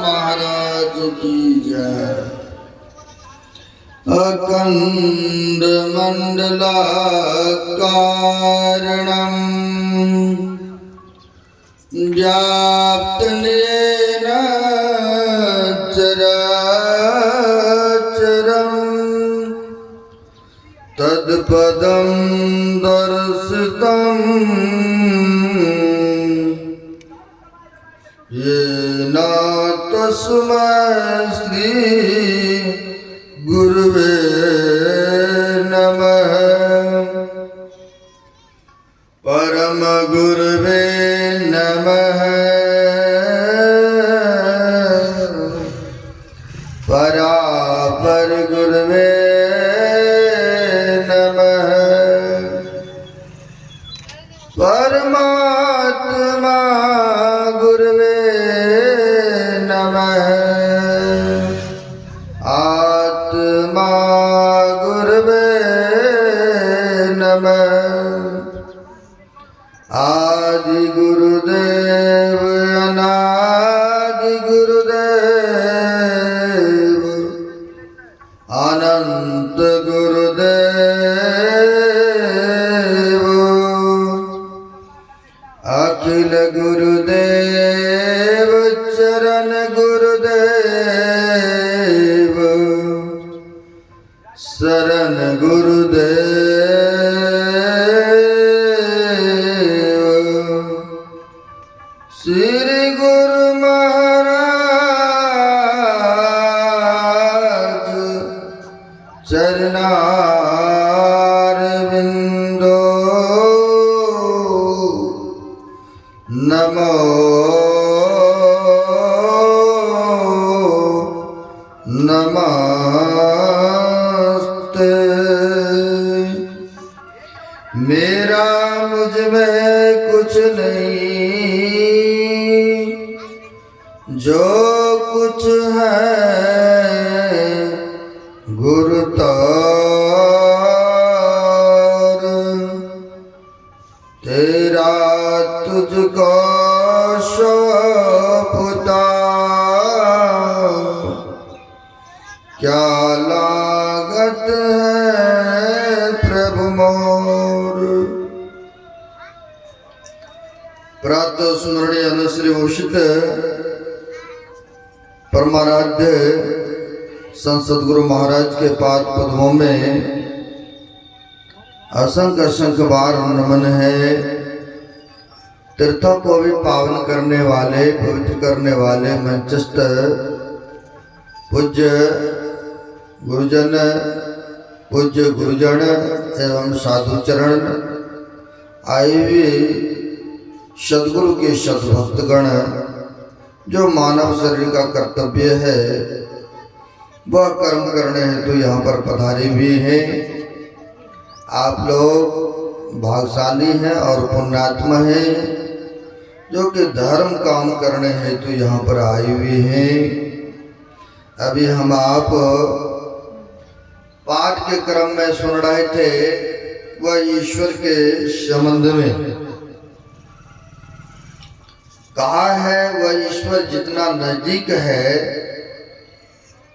महाराज की जय। अखंड मंडलाकारणं व्याप्तं येन चराचरं तत्पदं दर्शितं येन तस्मै श्री गुरुवे नमः। परम गुरुवे नमः। परापर गुरुवे नमः। परमात्मा गुरुवे नमः। आत्मा गुरुवे नमः। आदि गुरुदेव अनादि गुरुदेव अनंत गुरुदेव अखिल गुरुदेव चरण गुरुदेव शरण गुरुदेव। श्री गुरु महाराज चरणारविंदो नमो नमस्ते। मेरा मुझ में कुछ नहीं, जो कुछ है गुरु तार। तेरा तुझको सौंपता क्या लागत है प्रभु मोर। प्रातः स्मरणीय अनुश्री उषित परमाराध्य संसद गुरु महाराज के पाद पद्मों में असंख्य असंख्य बार नमन है। तीर्थों को भी पावन करने वाले, पवित्र करने वाले मंचस्थ पूज्य गुरुजन, पूज्य गुरुजन एवं साधु चरण, आए हुए सदगुरु के सद्भक्तगण, जो मानव शरीर का कर्तव्य है वह कर्म करने हेतु तो यहाँ पर पधारे हुए हैं। आप लोग भाग्यशाली हैं और पुण्यात्मा हैं, जो कि धर्म काम करने हेतु तो यहाँ पर आए हुए हैं। अभी हम आप पाठ के क्रम में सुन रहे थे वह ईश्वर के संबंध में कहा है। वह ईश्वर जितना नजदीक है,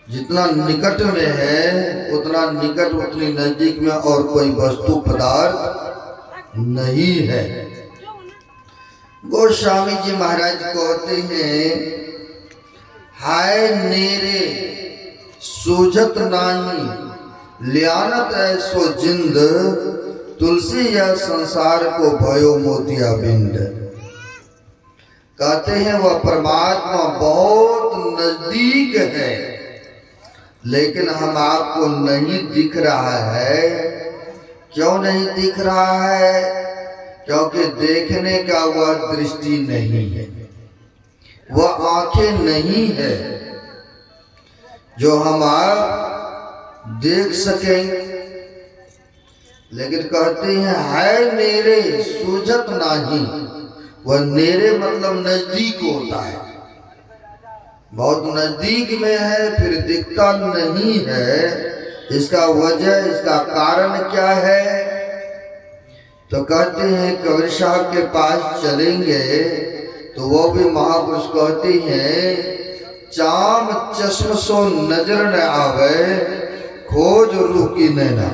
जितना निकट में है, उतना निकट उतनी नजदीक में और कोई वस्तु पदार्थ नहीं है। गोस्वामी जी महाराज कहते हैं, हाय नेरे सूझत नाही लियानत ऐसो जिंद, तुलसी या संसार को भयो मोतिया बिंद। कहते हैं वह परमात्मा बहुत नजदीक है, लेकिन हम आपको नहीं दिख रहा है। क्यों नहीं दिख रहा है? क्योंकि देखने का वह दृष्टि नहीं है, वह आंखें नहीं है जो हम आप देख सकें। लेकिन कहते हैं है मेरे सूझत नहीं। वह नेरे मतलब नजदीक होता है, बहुत नजदीक में है, फिर दिखता नहीं है। इसका वजह, इसका कारण क्या है? तो कहते हैं कबीर साहब के पास चलेंगे तो वो भी महापुरुष कहते हैं चाम चश्म सो नजर न आवे, खोज रूह की नैना।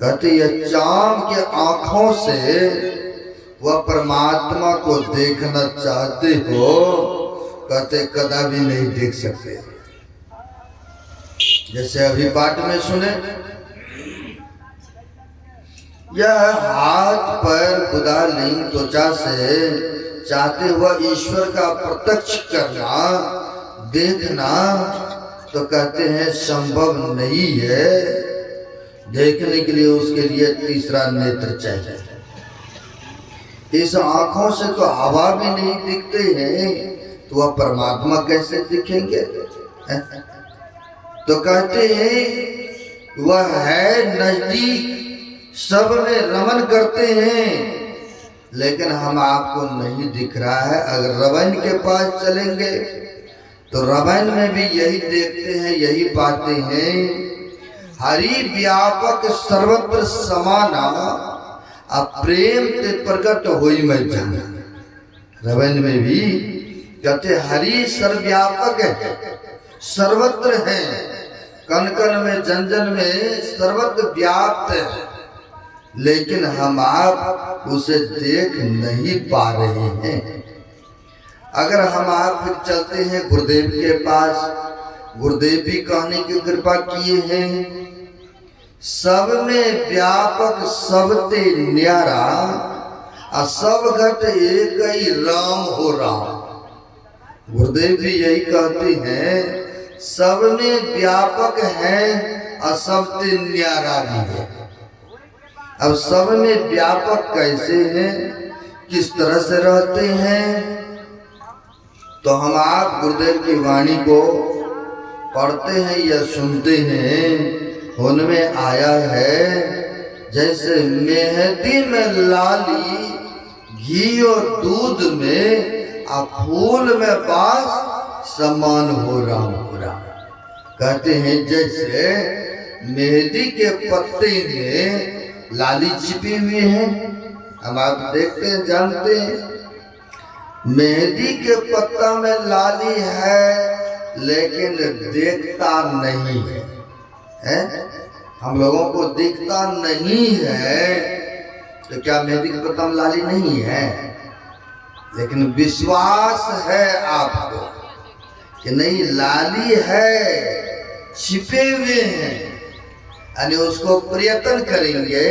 कहते ये चाम के आंखों से वह परमात्मा को देखना चाहते हो, कहते कदापि नहीं देख सकते। जैसे अभी पाठ में सुने, यह हाथ पैर खुदा लिंग त्वचा से चाहते हुआ ईश्वर का प्रत्यक्ष करना, देखना, तो कहते हैं संभव नहीं है। देखने के लिए उसके लिए तीसरा नेत्र चाहिए। इस आंखों से तो हवा भी नहीं दिखते हैं, तो वह परमात्मा कैसे दिखेंगे? तो कहते हैं वह है नजदीक, सब में रमन करते हैं, लेकिन हम आपको नहीं दिख रहा है। अगर रमन के पास चलेंगे तो रमन में भी यही देखते हैं, यही पाते हैं। हरि व्यापक सर्वत्र समाना, अब प्रेम ते प्रकट होई मैं जाना। रमन में भी कहते हरि सर्वव्यापक है, सर्वत्र है, कण कण में जन जन में सर्वत्र व्याप्त है, लेकिन हम आप उसे देख नहीं पा रहे हैं। अगर हम आप फिर चलते हैं गुरुदेव के पास, गुरुदेव भी कहने की कृपा किए हैं, सब में व्यापक सबते न्यारा, सब घट एक ही राम हो राम। गुरुदेव भी यही कहते हैं, सब में व्यापक है और सबसे न्यारा भी है। अब सब में व्यापक कैसे हैं, किस तरह से रहते हैं? तो हम आप गुरुदेव की वाणी को पढ़ते हैं या सुनते हैं, उनमें आया है जैसे मेहंदी में लाली, घी और दूध में, आ फूल में बास, समान हो राम हो राम। कहते हैं जैसे मेहंदी के पत्ते में लाली छिपी हुई है। हम आप देखते हैं, जानते हैं मेहंदी के पत्ता में लाली है, लेकिन देखता नहीं है, हम लोगों को दिखता नहीं है। तो क्या मेहंदी के पत्ता में लाली नहीं है? लेकिन विश्वास है आपको कि नहीं, लाली है, छिपे हुए हैं, यानी उसको प्रयत्न करेंगे।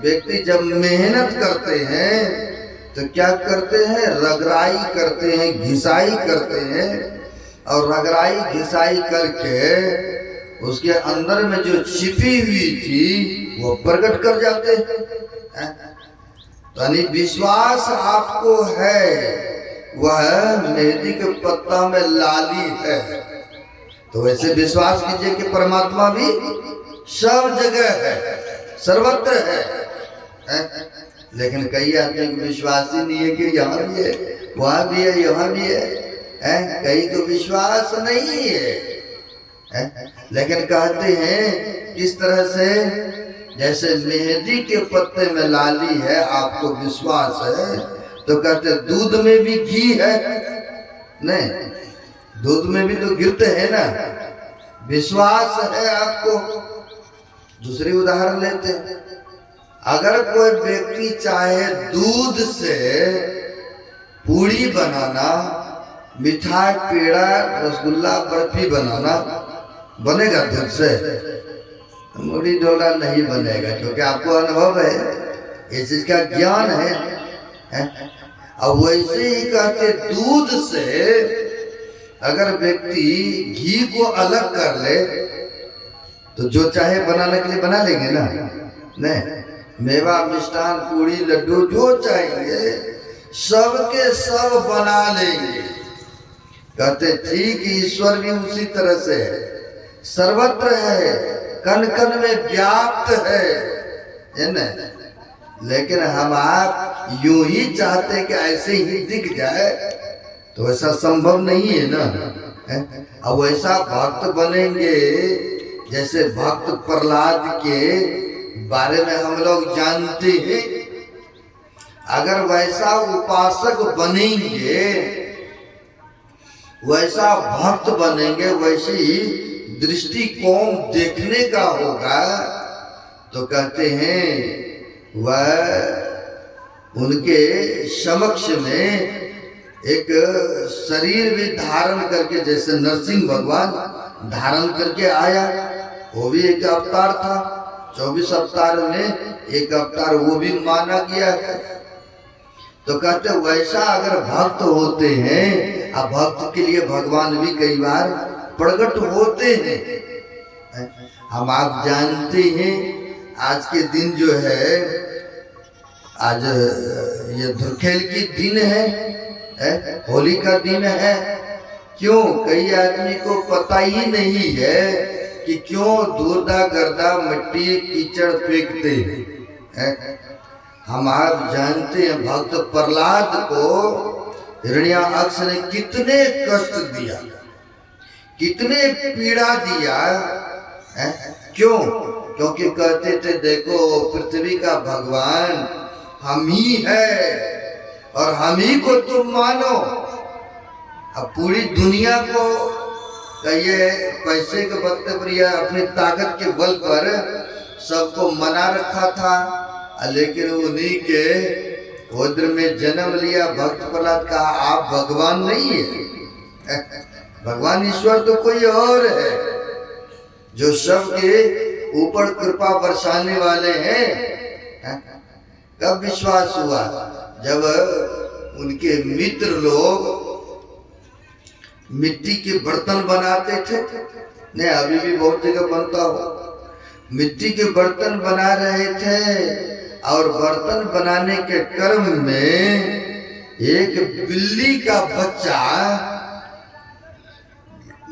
व्यक्ति जब मेहनत करते हैं तो क्या करते हैं? रगड़ाई करते हैं, घिसाई करते हैं, और रगड़ाई घिसाई करके उसके अंदर में जो छिपी हुई थी वो प्रकट कर जाते हैं। यानी विश्वास आपको है, वह मेहंदी के पत्ता में लाली है। तो वैसे विश्वास कीजिए कि परमात्मा भी सब जगह है, सर्वत्र है। लेकिन कई आदमी को विश्वास ही नहीं है कि यहाँ भी है, वहाँ भी है, यहाँ भी है। कई को विश्वास नहीं है। लेकिन कहते हैं किस तरह से, जैसे मेहंदी के पत्ते में लाली है, आपको विश्वास है, तो कहते दूध में भी घी है। नहीं, दूध में भी तो गिरते हैं ना। विश्वास है आपको। दूसरी उदाहरण लेते हैं, अगर कोई व्यक्ति चाहे दूध से पूड़ी बनाना, मिठाई, पेड़ा, रसगुल्ला, बर्फी बनाना, बनेगा दूध से? मुड़ी ढोला नहीं बनेगा, क्योंकि आपको अनुभव है, इस चीज का ज्ञान है। अब वैसे ही कहते दूध से अगर व्यक्ति घी को अलग कर ले तो जो चाहे बनाने के लिए बना लेंगे ना। नहीं, मेवा, मिष्ठान, पूड़ी, लड्डू जो चाहेंगे सबके सब बना लेंगे। कहते ठीक ईश्वर भी उसी तरह से है, सर्वत्र है, कण कण में व्याप्त है ना। लेकिन हम आप यूं ही चाहते कि ऐसे ही दिख जाए, तो ऐसा संभव नहीं है ना। अब वैसा भक्त बनेंगे जैसे भक्त प्रहलाद के बारे में हम लोग जानते हैं। अगर वैसा उपासक बनेंगे वैसा भक्त बनेंगे, वैसी दृष्टिकोण देखने का होगा। तो कहते हैं वह उनके समक्ष में एक शरीर भी धारण करके, जैसे नरसिंह भगवान धारण करके आया, वो भी एक अवतार था। 24 अवतार में एक अवतार वो भी माना गया है। तो कहते वैसा अगर भक्त होते हैं, अब भक्त के लिए भगवान भी कई बार प्रकट होते हैं। हम आप जानते हैं आज के दिन जो है, आज ये धुरखेल की दिन है, होली का दिन है। क्यों? कई आदमी को पता ही नहीं है कि क्यों धूर्दा गर्दा मिट्टी कीचड़ फेंकते हैं। हम आप जानते हैं भक्त प्रहलाद को हिरण्याक्ष ने कितने कष्ट दिया, कितने पीड़ा दिया है? क्यों? क्योंकि कहते थे देखो पृथ्वी का भगवान हम ही है और हम ही को तुम मानो। अब पूरी दुनिया को कहिए पैसे के बल पर या अपनी ताकत के बल पर सबको मना रखा था, लेकिन उन्हीं के उद्र में जन्म लिया भक्त प्रहलाद का। आप भगवान नहीं है, भगवान ईश्वर तो कोई और है जो सबके ऊपर कृपा बरसाने वाले हैं। कब विश्वास हुआ? जब उनके मित्र लोग मिट्टी के बर्तन बनाते थे, नहीं अभी भी बहुत जगह बनता हो, मिट्टी के बर्तन बना रहे थे और बर्तन बनाने के क्रम में एक बिल्ली का बच्चा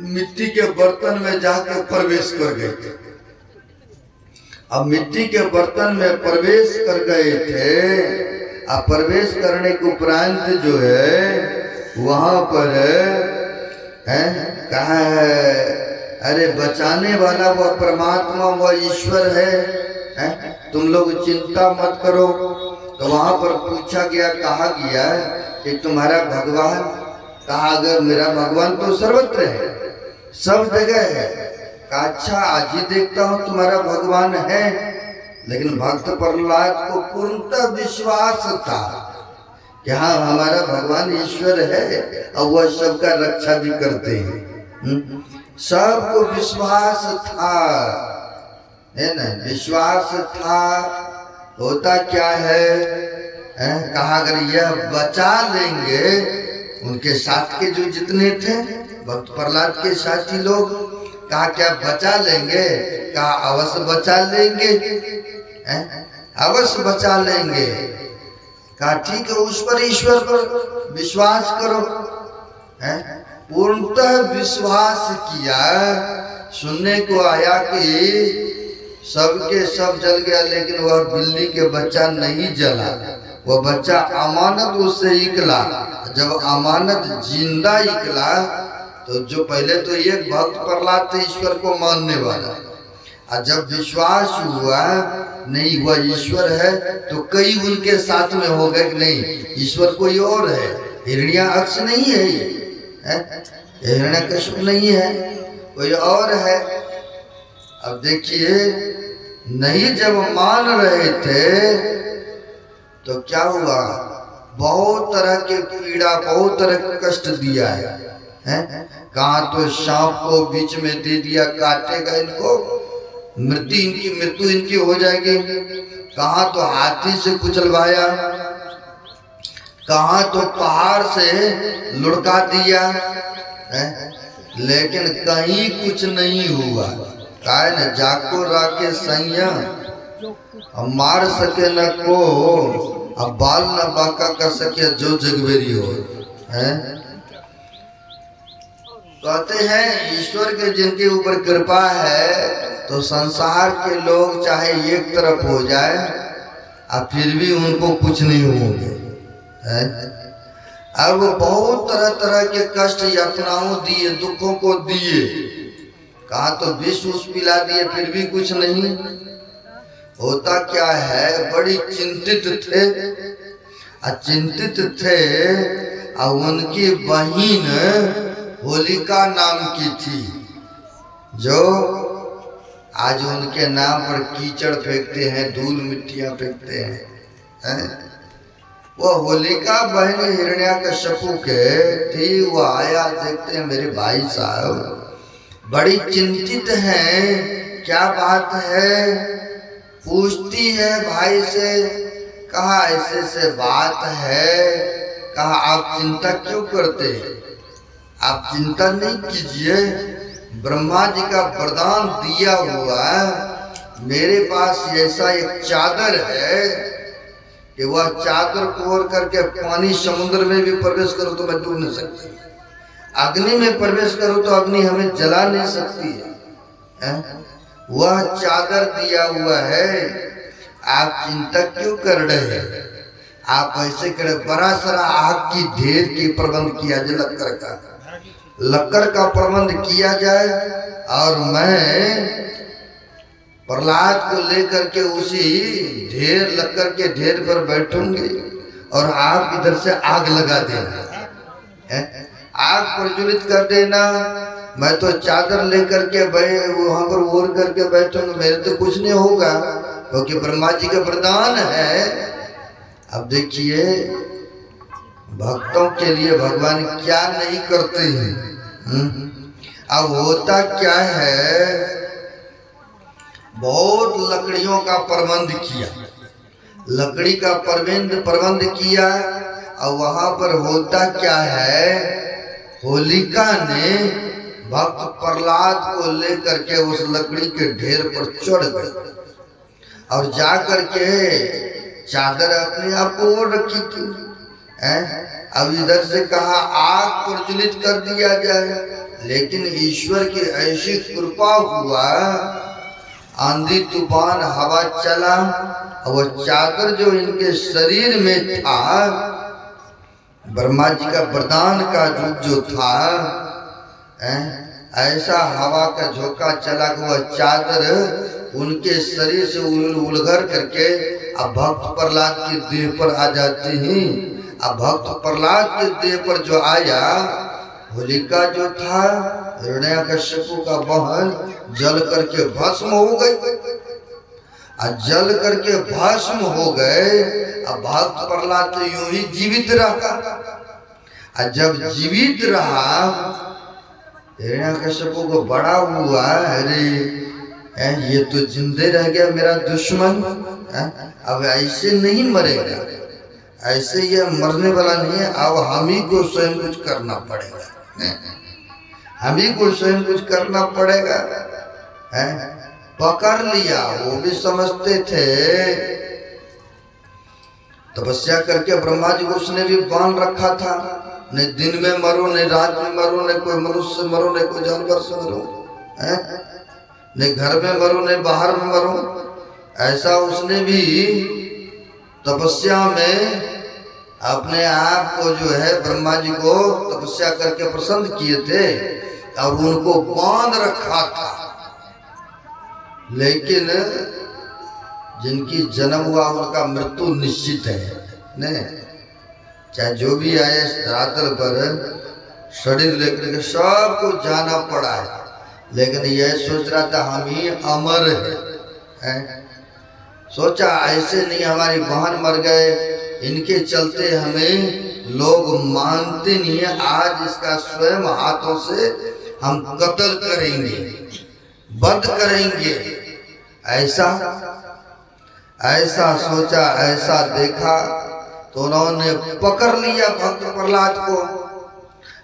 मिट्टी के बर्तन में जाकर प्रवेश कर गए थे। अब मिट्टी के बर्तन में प्रवेश कर गए थे, अब प्रवेश करने के उपरांत जो है वहां पर कहा है अरे बचाने वाला वह परमात्मा वह ईश्वर है, तुम लोग चिंता मत करो। तो वहां पर पूछा गया, कहा गया कि तुम्हारा भगवान कहा? अगर मेरा भगवान तो सर्वत्र है, सब जगह है। कहा अच्छा आज ही देखता हूँ तुम्हारा भगवान है। लेकिन भक्त प्रहलाद को पूर्णतः विश्वास था कि हाँ हमारा भगवान ईश्वर है और वह सबका रक्षा भी करते हैं। सबको विश्वास था, है ना, विश्वास था। होता क्या है, कहा अगर यह बचा लेंगे, उनके साथ के जो जितने थे भक्त प्रहलाद के साथी लोग, कहा क्या बचा लेंगे? कहा अवश्य बचा लेंगे, अवश्य बचा लेंगे। कहा ठीक है, उस पर ईश्वर पर विश्वास करो। पूर्णतः विश्वास किया। सुनने को आया कि सबके सब जल गया, लेकिन वह बिल्ली के बच्चा नहीं जला। वह बच्चा अमानत उससे निकला। जब अमानत जिंदा निकला तो जो पहले तो एक भक्त प्रहलाद थे ईश्वर को मानने वाला, और जब विश्वास हुआ नहीं वह ईश्वर है, तो कई उनके साथ में हो गए कि नहीं ईश्वर कोई और है, हिरण्याक्ष नहीं है, हिरण्यकश्यप नहीं है, कोई और है। अब देखिए नहीं जब मान रहे थे तो क्या हुआ, बहुत तरह के पीड़ा, बहुत तरह के कष्ट दिया है। कहा तो सांप को बीच में दे दिया, काटेगा इनको, मृत्यु इनकी हो जाएगी। कहा तो हाथी से कुचलवाया, कहा तो पहाड़ से लुढ़का दिया, लेकिन कहीं कुछ नहीं हुआ। काय न जाको राके सैया, अब मार सके न को, अब बाल न बाका कर सके जो जगवेरी हो। कहते हैं ईश्वर के जिनके ऊपर कृपा है तो संसार के लोग चाहे एक तरफ हो जाए और फिर भी उनको कुछ नहीं होंगे। अब वो बहुत तरह तरह के कष्ट यातनाओं दिए, दुखों को दिए, कहा तो विष उस पिला दिए, फिर भी कुछ नहीं होता। क्या है, बड़ी चिंतित थे, और चिंतित थे। और उनकी बहन होलिका नाम की थी, जो आज उनके नाम पर कीचड़ फेंकते हैं, धूल मिट्टियां फेंकते हैं? वो होलिका बहन हिरण्याकश्यपु के थी। वो आया, देखते हैं मेरे भाई साहब बड़ी चिंतित हैं, क्या बात है? पूछती है भाई से, कहा ऐसे से बात है। कहा आप चिंता क्यों करते हैं? आप चिंता नहीं कीजिए, ब्रह्मा जी का वरदान दिया हुआ है। मेरे पास ऐसा एक चादर है कि वह चादर को ओढ़ करके पानी समुद्र में भी प्रवेश करो तो मैं डूब नहीं सकती, अग्नि में प्रवेश करो तो अग्नि हमें जला नहीं सकती है? वह चादर दिया हुआ है। आप चिंता क्यों कर रहे हैं? आप ऐसे करे, बड़ा सारा आग की ढेर की प्रबंध किया जाए, लक्कड़ का प्रबंध किया जाए, और मैं प्रहलाद को लेकर के उसी ढेर, लक्कड़ के ढेर पर बैठूंगी और आप इधर से आग लगा देना, आग प्रज्वलित कर देना। मैं तो चादर लेकर के वहां पर ओढ़ करके बैठूंगा, मेरे तो कुछ नहीं होगा, क्योंकि ब्रह्मा जी का वरदान है। अब देखिए भक्तों के लिए भगवान क्या नहीं करते हैं। अब होता क्या है, बहुत लकड़ियों का प्रबंध किया, लकड़ी का प्रबंध किया, और वहां पर होता क्या है, होलिका ने भक्त प्रहलाद को लेकर के उस लकड़ी के ढेर पर चढ़ गई और जाकर के चादर अपने आप को ओढ़ रखी थी। अब इधर से कहा आग प्रज्वलित कर दिया जाए, लेकिन ईश्वर की ऐसी कृपा हुआ, आंधी तूफान हवा चला, और वह चादर जो इनके शरीर में था, ब्रह्मा जी का वरदान का रूप जो था, ऐसा हवा का झोंका चला कि वह चादर उनके शरीर से उलघर करके अब भक्त प्रहलाद की देह पर आ जाती हैं। अब भक्त प्रहलाद के देह पर जो आया, होलिका जो था हिरण्याकश्यपु का बहन, जल करके भस्म हो गई। जल करके भस्म हो गए। अब भक्त प्रहलाद तो यूं ही जीवित रहा। जब जीवित रहा, हिरण्याकश्यपु को बड़ा हुआ, अरे ये तो जिंदे रह गया मेरा दुश्मन, अब ऐसे नहीं मरेगा, ऐसे ये मरने वाला नहीं है, अब हम ही को स्वयं कुछ करना पड़ेगा, हम ही को स्वयं कुछ करना पड़ेगा। पकड़ लिया, वो भी समझते थे, तपस्या करके ब्रह्मा जी को उसने भी बांध रखा था, न दिन में मरो, न रात में मरो, न कोई मनुष्य मरो, न कोई जानवर से मरो, न घर में मरो, न बाहर में मरो। ऐसा उसने भी तपस्या में अपने आप को जो है ब्रह्मा जी को तपस्या करके प्रसन्न किए थे और उनको बांध रखा था। लेकिन जिनकी जन्म हुआ उनका मृत्यु निश्चित है, नहीं, चाहे जो भी आए धरातल पर शरीर लेकर के सबको जाना पड़ा है, लेकिन यह सोच रहा था हम ही अमर है। सोचा ऐसे नहीं, हमारी बहन मर गए, इनके चलते हमें लोग मानते नहीं है, आज इसका स्वयं हाथों से हम कत्ल करेंगे, वध करेंगे। ऐसा सोचा, ऐसा देखा तो उन्होंने पकड़ लिया भक्त प्रहलाद को।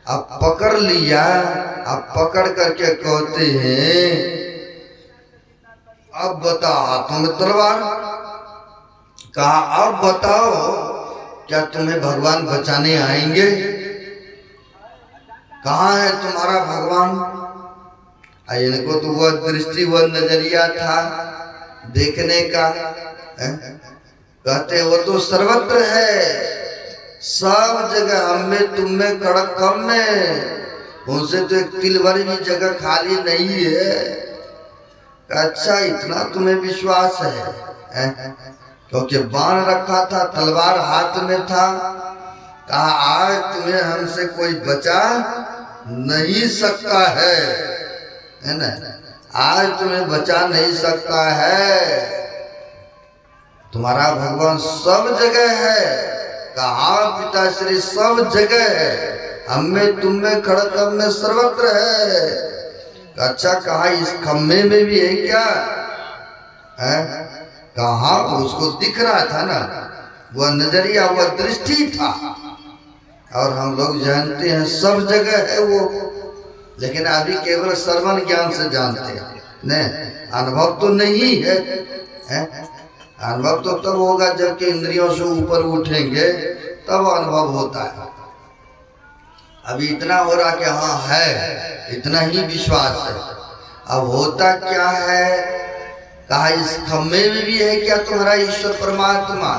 अब पकड़ लिया, अब पकड़ करके कहते हैं अब बता, हाथों में तलवार, कहा अब बताओ क्या तुम्हें भगवान बचाने आएंगे? कहाँ है तुम्हारा भगवान? इनको तो वह दृष्टि, वह नजरिया था देखने का। कहते वो तो सर्वत्र है, सब जगह, हम में, तुम में, कड़क कम में, उनसे तो एक तिल भरी भी जगह खाली नहीं है। अच्छा, इतना तुम्हें विश्वास है? क्योंकि बाण रखा था, तलवार हाथ में था। कहा आज तुम्हें हमसे कोई बचा नहीं सकता है ना। आज तुम्हें बचा नहीं सकता है। तुम्हारा भगवान सब जगह है। कहा पिताश्री सब जगह है, हम में तुम में खड़कम में सर्वत्र है। अच्छा कहा इस खम्भे में भी है क्या है? कहा उसको दिख रहा था ना, वह नजरिया वह दृष्टि था। और हम लोग जानते हैं सब जगह है वो, लेकिन अभी केवल श्रवण ज्ञान से जानते हैं ने, अनुभव तो नहीं है, अनुभव तो तब होगा जबकि इंद्रियों से ऊपर उठेंगे तब अनुभव होता है। अभी इतना हो रहा कि हाँ है, इतना ही विश्वास है। अब होता क्या है? कहा इस खम्भे में भी है क्या तुम्हारा ईश्वर परमात्मा?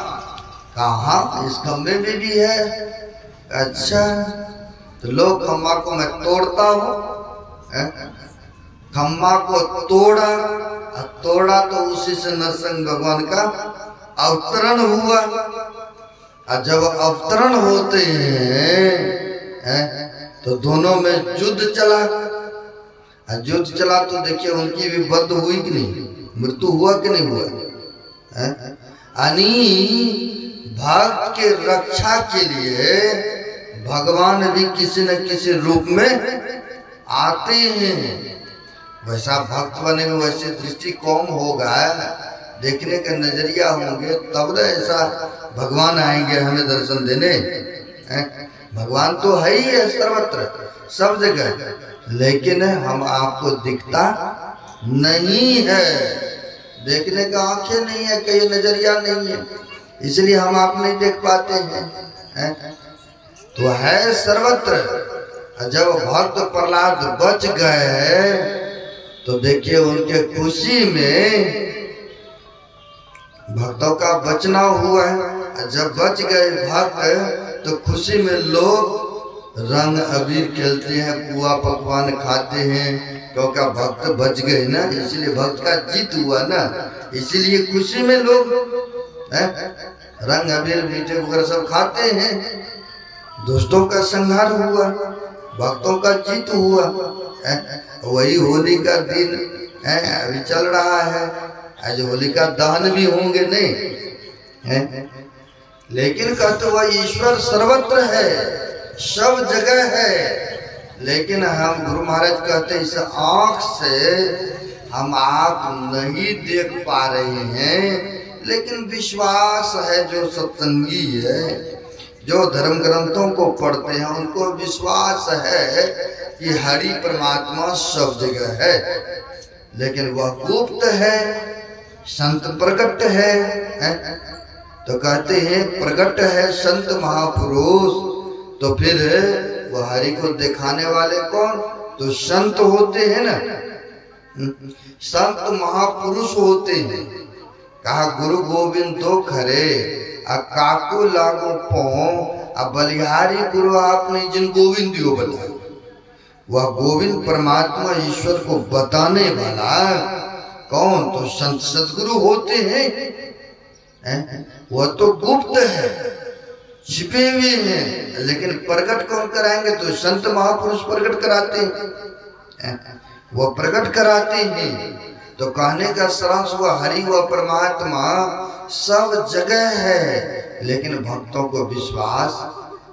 कहा इस खम्भे में भी है। अच्छा तो लो खम्भा को मैं तोड़ता हूँ। खम्भा को तोड़ा, तोड़ा तो उसी से नरसिंह भगवान का अवतरण हुआ। और जब अवतरण होते हैं तो दोनों में युद्ध चला। युद्ध चला तो देखिए उनकी भी बद्ध हुई कि नहीं, मृत्यु हुआ कि नहीं हुआ। यानी भक्त के रक्षा के लिए भगवान भी किसी न किसी रूप में आते हैं। वैसा भक्त बने में वैसे दृष्टि कौन होगा, देखने का नजरिया होंगे तब न ऐसा भगवान आएंगे हमें दर्शन देने। भगवान तो है ही है सर्वत्र सब जगह, लेकिन हम आपको दिखता नहीं है। देखने का आंखें नहीं है, कहीं नजरिया नहीं है, इसलिए हम आप नहीं देख पाते हैं। तो है सर्वत्र। जब भक्त प्रहलाद बच गए तो देखिए उनके खुशी में भक्तों का बचना हुआ है। जब बच गए भक्त तो खुशी में लोग रंग अबीर खेलते हैं, पुआ पकवान खाते हैं, क्योंकि भक्त बच गए ना, इसलिए भक्त का जीत हुआ ना, इसीलिए खुशी में लोग रंग अबीर मीठे वगैरह सब खाते हैं। दुष्टों का संहार हुआ, भक्तों का जीत हुआ। वही होली का दिन अभी चल रहा है। आज होलिका दहन भी होंगे नहीं, लेकिन कहते वह ईश्वर सर्वत्र है, सब जगह है। लेकिन हम गुरु महाराज कहते इस आंख से हम आप नहीं देख पा रहे हैं, लेकिन विश्वास है जो सत्संगी है, जो धर्म ग्रंथों को पढ़ते हैं, उनको विश्वास है कि हरि परमात्मा सब जगह है। लेकिन वह गुप्त है, संत प्रकट है। तो कहते हैं प्रकट है संत महापुरुष, तो फिर वह हरि को दिखाने वाले कौन? तो संत होते हैं ना, संत महापुरुष होते हैं। कहा गुरु गोविंद दो खरे काको लागो पो बलिहारी गुरु आपने जिन गोविंद दियो बताया। वह गोविंद परमात्मा ईश्वर को बताने वाला कौन? तो संत सदगुरु होते हैं। वह तो गुप्त है, छिपे हुए हैं, लेकिन प्रकट कौन कराएंगे? तो संत महापुरुष प्रकट कराते हैं, वह प्रकट कराते हैं। तो कहने का सारांश हुआ हरि व परमात्मा सब जगह है, लेकिन भक्तों को विश्वास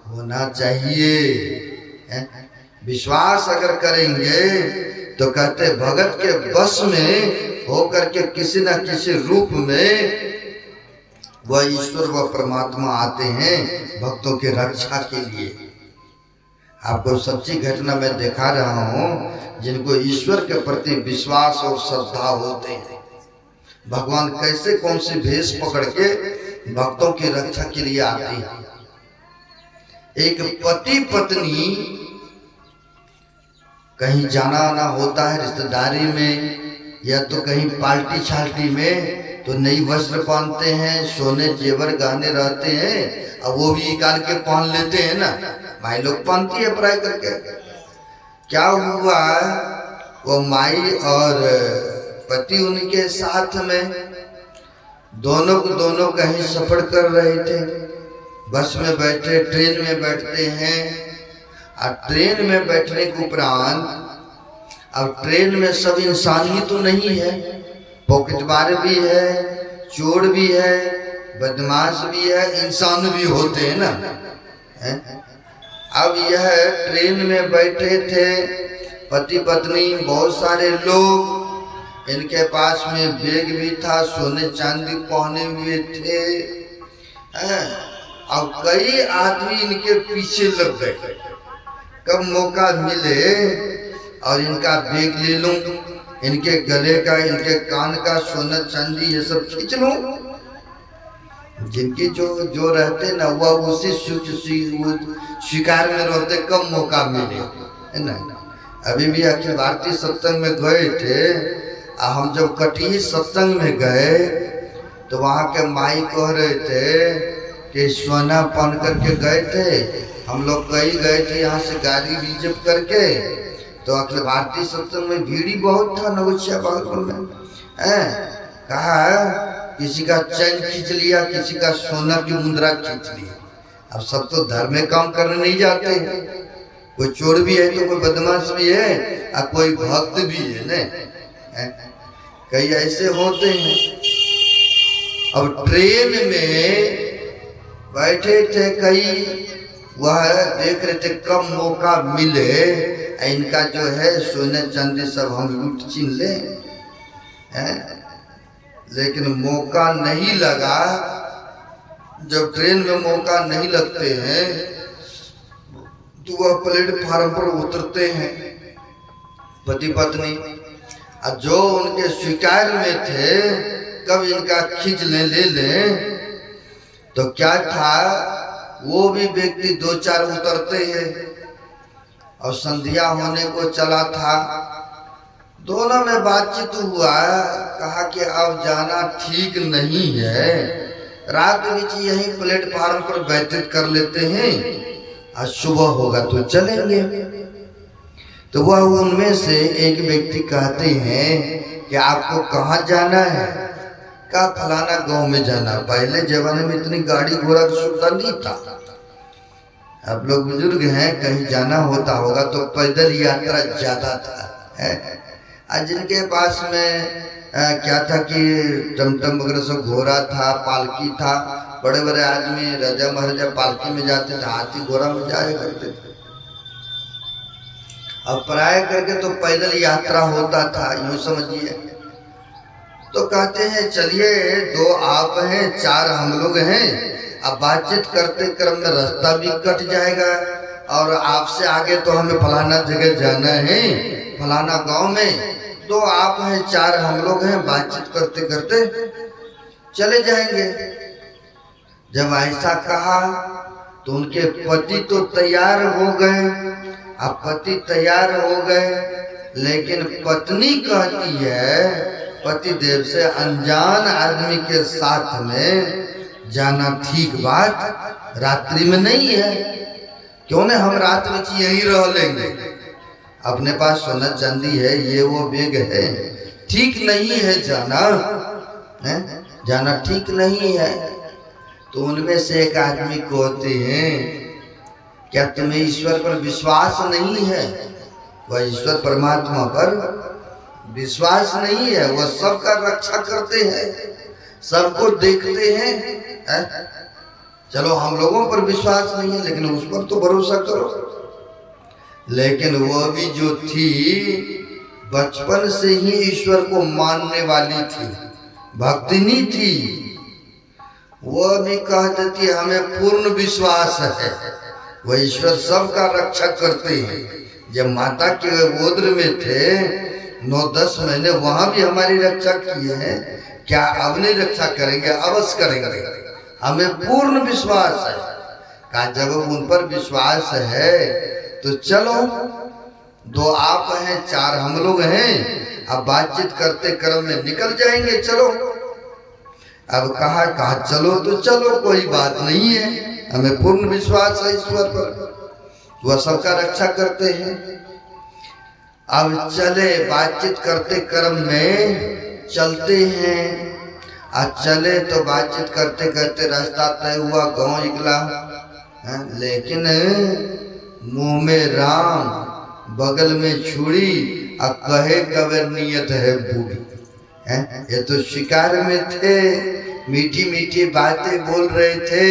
होना चाहिए। विश्वास अगर करेंगे तो कहते भगत के बस में होकर के किसी न किसी रूप में वह ईश्वर व परमात्मा आते हैं भक्तों की रक्षा के लिए। आपको सच्ची घटना में दिखा रहा हूँ, जिनको ईश्वर के प्रति विश्वास और श्रद्धा होते हैं, भगवान कैसे कौन सी भेष पकड़ के भक्तों की रक्षा के लिए आते हैं। एक पति पत्नी कहीं जाना आना होता है रिश्तेदारी में या तो कहीं पार्टी छाल्टी में, तो नई वस्त्र पहनते हैं, सोने जेवर गहने रहते हैं, अब वो भी निकाल के पहन लेते हैं ना, माई लोग पहनती है पढ़ाई करके। क्या हुआ, वो माई और पति उनके साथ में दोनों कहीं सफर कर रहे थे, बस में बैठे, ट्रेन में बैठते हैं, और ट्रेन में बैठने के उपरांत अब ट्रेन में सब इंसान ही तो नहीं है, पॉकेटमार भी है, चोर भी है, बदमाश भी है, इंसान भी होते हैं ना है? अब यह ट्रेन में बैठे थे पति पत्नी, बहुत सारे लोग, इनके पास में बैग भी था, सोने चांदी पहने हुए थे। अब कई आदमी इनके पीछे लग गए, कब मौका मिले और इनका बैग ले लूं, इनके गले का, इनके कान का सोना चांदी ये सब खींच लूं। जिनके जो रहते ना वह उसी शिकार में रहते, कब मौका मिले है ना। अभी भी अखिल भारतीय सत्संग में गए थे, हम जब कटिही सत्संग में गए तो वहाँ के माई कह रहे थे कि सोना पहन करके गए थे हम लोग, कई गए थे यहाँ से गाड़ी रिजर्व करके, तो अखिल भारतीय सत्संग में भीड़ ही बहुत था नवोछिया बागपुर में। कहा किसी का चैन खींच लिया, किसी का सोना की मुद्रा खींच लिया। अब सब तो धर्म में काम करने नहीं जाते हैं, कोई चोर भी है तो कोई बदमाश भी है और कोई भक्त भी है न, कई ऐसे होते हैं। अब ट्रेन में बैठे थे कई, वह देख रहे थे कब मौका मिले इनका जो है सोने चांदी सब हम लूट छीन ले, लेकिन मौका नहीं लगा। जब ट्रेन में मौका नहीं लगते हैं तो वह प्लेटफार्म पर उतरते हैं पति पत्नी, और जो उनके स्वीकार में थे कब इनका खींच ले लें। तो क्या था, वो भी व्यक्ति दो चार उतरते हैं और संध्या होने को चला था, दोनों में बातचीत हुआ, कहा कि अब जाना ठीक नहीं है, रात बीच यहीं प्लेटफार्म पर व्यतीत कर लेते हैं, आज सुबह होगा तो चलेंगे। तो वह उनमें से एक व्यक्ति कहते हैं कि आपको कहाँ जाना है? कहा फलाना गांव में जाना। पहले जमाने में इतनी गाड़ी घोड़ा की सुविधा नहीं था, अब लोग बुजुर्ग हैं, कहीं जाना होता होगा तो पैदल यात्रा ज्यादा था। आज जिनके पास में क्या था कि टमटम वगैरह सब घोड़ा था, पालकी था, बड़े बड़े आदमी राजा महाराजा पालकी में जाते थे, हाथी घोड़ा में जाया करते थे। अब प्राय करके तो पैदल यात्रा होता था, यूं समझिए। तो कहते हैं चलिए, दो आप हैं, चार हम लोग हैं, अब बातचीत करते क्रम में रास्ता भी कट जाएगा और आपसे आगे तो हमें फलाना जगह जाना है, फलाना गांव में, दो आप हैं, चार हम लोग हैं, बातचीत करते करते चले जाएंगे। जब ऐसा कहा तो उनके पति तो तैयार हो गए। अब पति तैयार हो गए, लेकिन पत्नी कहती है पति देव से अनजान आदमी के साथ में जाना ठीक बात रात्रि में नहीं है, क्यों न हम रात में यहीं रह लेंगे, अपने पास सोना चांदी है, ये वो बैग है, ठीक नहीं है जाना, है जाना ठीक नहीं है। तो उनमें से एक आदमी कहते हैं क्या तुम्हें ईश्वर पर विश्वास नहीं है? वह ईश्वर परमात्मा पर विश्वास नहीं है, वह सबका रक्षा करते हैं, सबको देखते हैं। चलो हम लोगों पर विश्वास नहीं है, लेकिन उस पर तो भरोसा करो। लेकिन वह भी जो थी बचपन से ही ईश्वर को मानने वाली थी, भक्तिनी थी, वह भी कह देती हमें पूर्ण विश्वास है, वह ईश्वर सबका रक्षा करते हैं। जब माता के गोद में थे 9-10 महीने, वहां भी हमारी रक्षा किए हैं, क्या अब नहीं रक्षा करेंगे? अवश्य करेंगे, हमें पूर्ण विश्वास है। कहा जब उन पर विश्वास है तो चलो, दो आप हैं, चार हम लोग हैं, अब बातचीत करते क्रम में निकल जाएंगे, चलो। अब कहा चलो तो चलो, कोई बात नहीं है, हमें पूर्ण विश्वास है ईश्वर पर, वह सबका रक्षा करते हैं। अब चले, बातचीत करते क्रम में चलते हैं, आज चले तो बातचीत करते करते रास्ता तय हुआ, गांव निकला, लेकिन मुंह में राम बगल में छुरी और कहे कबर नियत है बूढ़ी। ये तो शिकार में थे, मीठी मीठी बातें बोल रहे थे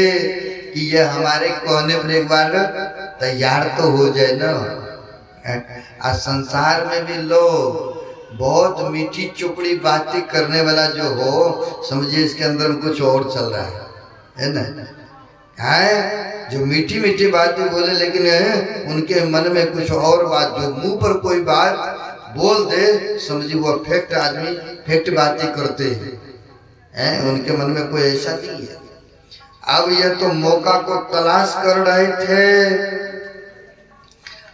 कि ये हमारे कोने पर एक बार तैयार तो हो जाए ना। आज संसार में भी लोग बहुत मीठी चुपड़ी बातें करने वाला जो हो, समझिए इसके अंदर कुछ और चल रहा है ना। है जो मीठी मीठी बातें बोले लेकिन उनके मन में कुछ और बात, जो मुंह पर कोई बात बोल दे समझिए वो फैक्ट आदमी फैक्ट बातें करते हैं, उनके मन में कोई ऐसा नहीं है। अब यह तो मौका को तलाश कर रहे थे।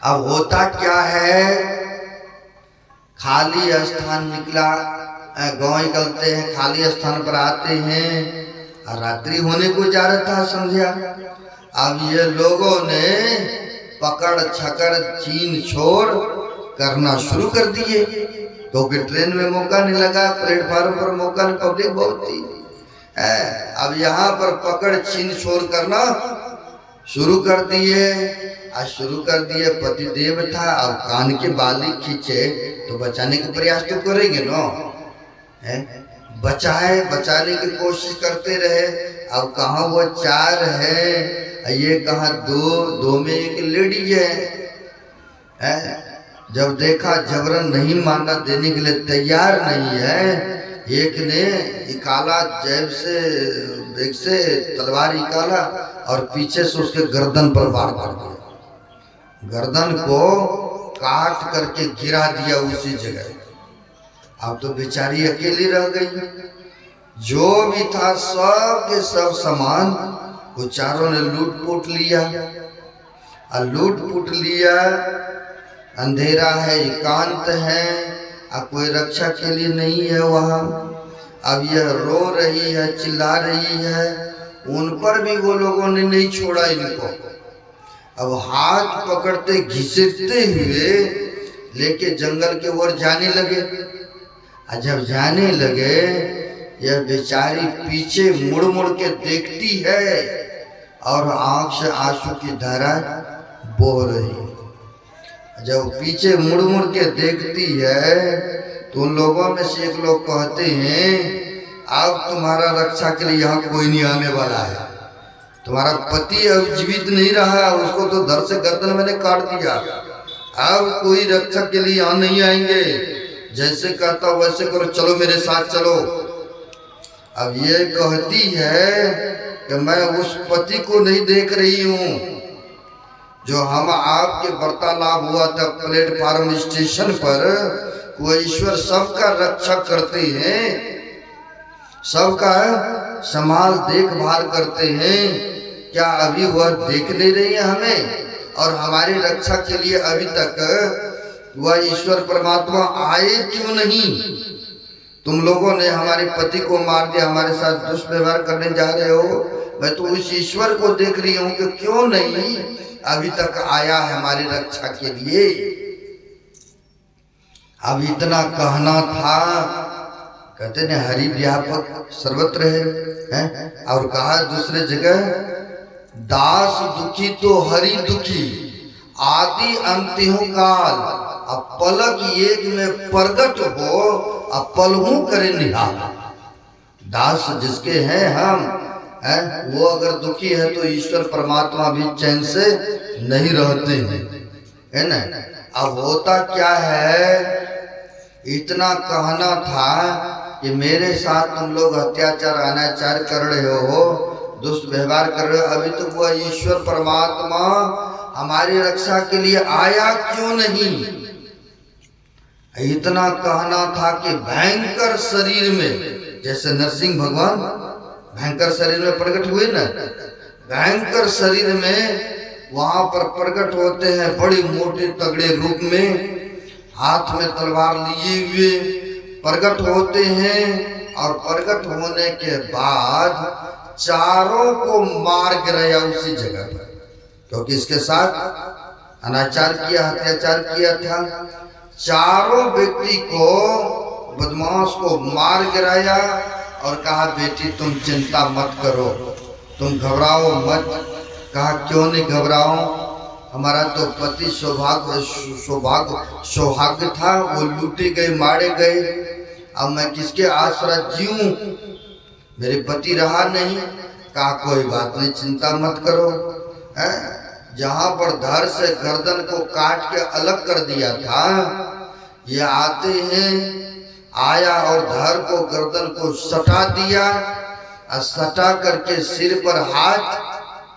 अब होता क्या है, खाली स्थान निकला, गांव निकलते हैं, खाली स्थान पर आते हैं, रात्रि होने को जा रहा था संध्या। अब ये लोगों ने पकड़ छकड़ छीन छोड़ करना शुरू कर दिए, क्योंकि ट्रेन में मौका नहीं लगा, प्लेटफार्म पर मौका नहीं, पब्लिक बहुत थी। अब यहाँ पर पकड़ छीन छोड़ करना शुरू कर दिए। आज शुरू कर दिए, पति देव था, अब कान के बाली खींचे तो बचाने का प्रयास तो करेंगे ना, बचाने की कोशिश करते रहे। अब कहाँ वो चार है, ये कहाँ दो में एक लेडीज है। जब देखा जबरन नहीं मानना देने के लिए तैयार नहीं है, एक ने निकाला जेब से, बैग से तलवार निकाला और पीछे से उसके गर्दन पर वार कर दिया, गर्दन को काट करके गिरा दिया उसी जगह। अब तो बेचारी अकेली रह गई, जो भी था सब के सब सामान वो चारों ने लूट लिया। और लूट लिया, अंधेरा है, एकांत है, अब कोई रक्षा के लिए नहीं है वहाँ। अब यह रो रही है, चिल्ला रही है, उन पर भी वो लोगों ने नहीं छोड़ा इनको। अब हाथ पकड़ते घिसटते हुए लेके जंगल के ओर जाने लगे। जब जाने लगे, यह बेचारी पीछे मुड़ मुड़ के देखती है और आंख से आंसू की धारा बह रही है। जब पीछे मुड़ मुड़ के देखती है तो उन लोगों में से एक लोग कहते हैं, अब तुम्हारा रक्षा के लिए यहाँ कोई नहीं आने वाला है, तुम्हारा पति अब जीवित नहीं रहा, उसको तो धड़ से गर्दन मैंने काट दिया, अब कोई रक्षा के लिए यहाँ नहीं आएंगे, जैसे कहता वैसे करो, चलो मेरे साथ चलो। अब ये कहती है कि मैं उस पति को नहीं देख रही हूँ जो हम आपके वार्तालाप हुआ था प्लेटफार्म स्टेशन पर, वो ईश्वर सबका रक्षा करते हैं, सबका संभाल देखभाल करते हैं। क्या अभी वह देख नहीं रही है हमें, और हमारी रक्षा के लिए अभी तक वह ईश्वर परमात्मा आए क्यों नहीं? तुम लोगों ने हमारे पति को मार दिया, हमारे साथ दुष्व्यवहार करने जा रहे हो, मैं तो उस ईश्वर को देख रही हूँ कि क्यों नहीं अभी तक आया है हमारी रक्षा के लिए। अब इतना कहना था, कहते ने हरि व्यापक सर्वत्र है? और कहा दूसरे जगह, दास दुखी तो हरि दुखी, आदि अंतिम काल, अब पलक एक में प्रगट हो, अब पलहू करे निहाल। दास जिसके हैं हम वो अगर दुखी है तो ईश्वर परमात्मा भी चैन से नहीं रहते हैं, है ना। अब होता क्या है, इतना कहना था कि मेरे साथ तुम लोग अत्याचार अनाचार कर रहे हो, दुष्व्यवहार कर रहे हो, अभी तो वह ईश्वर परमात्मा हमारी रक्षा के लिए आया क्यों नहीं? इतना कहना था कि भयंकर शरीर में, जैसे नरसिंह भगवान भयंकर शरीर में प्रकट हुए ना, भयंकर शरीर में वहां पर प्रकट होते हैं, बड़ी मोटे तगड़े रूप में, हाथ में तलवार लिए हुए प्रकट होते हैं। और प्रकट होने के बाद चारों को मार गिराया उसी जगह पर, क्योंकि इसके साथ अनाचार किया, अत्याचार किया था। चारों व्यक्ति को, बदमाश को मार गिराया और कहा, बेटी तुम चिंता मत करो, तुम घबराओ मत। कहा क्यों नहीं घबराओ? हमारा तो पति सौभाग्य था, वो लूटे गए, मारे गए। अब मैं किसके आसरा जीऊं? मेरे पति रहा नहीं। कहा कोई बात नहीं, चिंता मत करो। जहां पर धड़ से गर्दन को काट के अलग कर दिया था, ये आते हैं, आया और धड़ को गर्दन को सटा दिया, और सटा करके सिर पर हाथ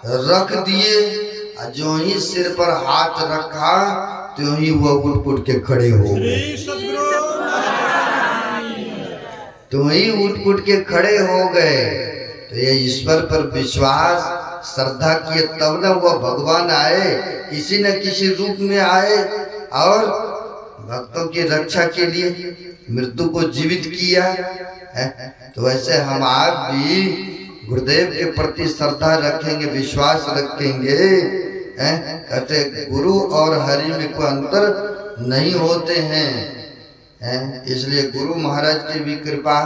रख दिए। जो ही सिर पर हाथ रखा तो ही वह उठ के खड़े हो गए। तो ही उठ के खड़े हो गए। तो ये ईश्वर पर विश्वास श्रद्धा किए तब न वह भगवान आए, किसी न किसी रूप में आए और भक्तों की रक्षा के लिए मृत्यु को जीवित किया है। तो वैसे हम आप भी गुरुदेव के प्रति श्रद्धा रखेंगे, विश्वास रखेंगे। कहते गुरु और हरि में कोई अंतर नहीं होते हैं। इसलिए गुरु महाराज की भी कृपा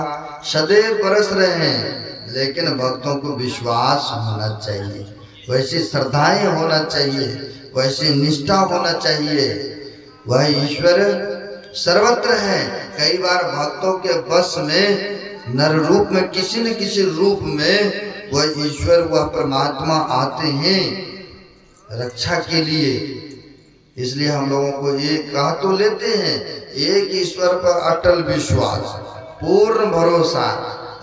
सदैव बरस रहे हैं। लेकिन भक्तों को विश्वास होना चाहिए, वैसी श्रद्धाएं होना चाहिए, वैसी निष्ठा होना चाहिए। वह ईश्वर सर्वत्र है। कई बार भक्तों के बस में नर रूप में, किसी न किसी रूप में वह ईश्वर, वह परमात्मा आते हैं रक्षा के लिए। इसलिए हम लोगों को एक कहा तो लेते हैं, एक ईश्वर पर अटल विश्वास, पूर्ण भरोसा।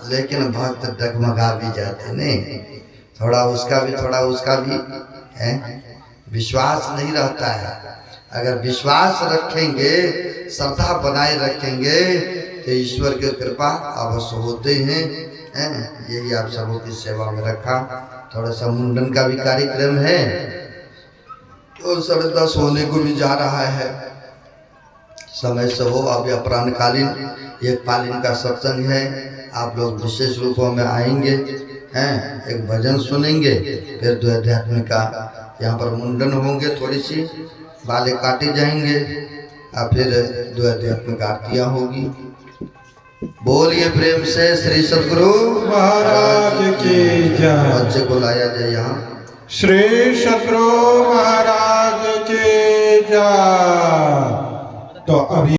लेकिन भक्त डगमगा भी जाते नहीं, थोड़ा उसका भी है, विश्वास नहीं रहता है। अगर विश्वास रखेंगे, श्रद्धा बनाए रखेंगे तो ईश्वर की कृपा अवश्य होते हैं। यही आप सबों की सेवा में रखा। थोड़ा सा मुंडन का भी कार्यक्रम है, तो 10:30 होने को भी जा रहा है। समय से हो, अभी अपराह्नकालीन एक पालीन का सत्संग है। आप लोग विशेष रूपों में आएंगे, एक भजन सुनेंगे, फिर दो अध्यात्म का यहाँ पर मुंडन होंगे, थोड़ी सी बाले काटे जाएंगे, और फिर दो अध्यात्म का आरतियाँ होगी। बोलिए प्रेम से श्री सद्गुरु महाराज की जय। बच्चे को लाया जाए यहाँ। श्री सद्गुरु महाराज की जय। तो अभी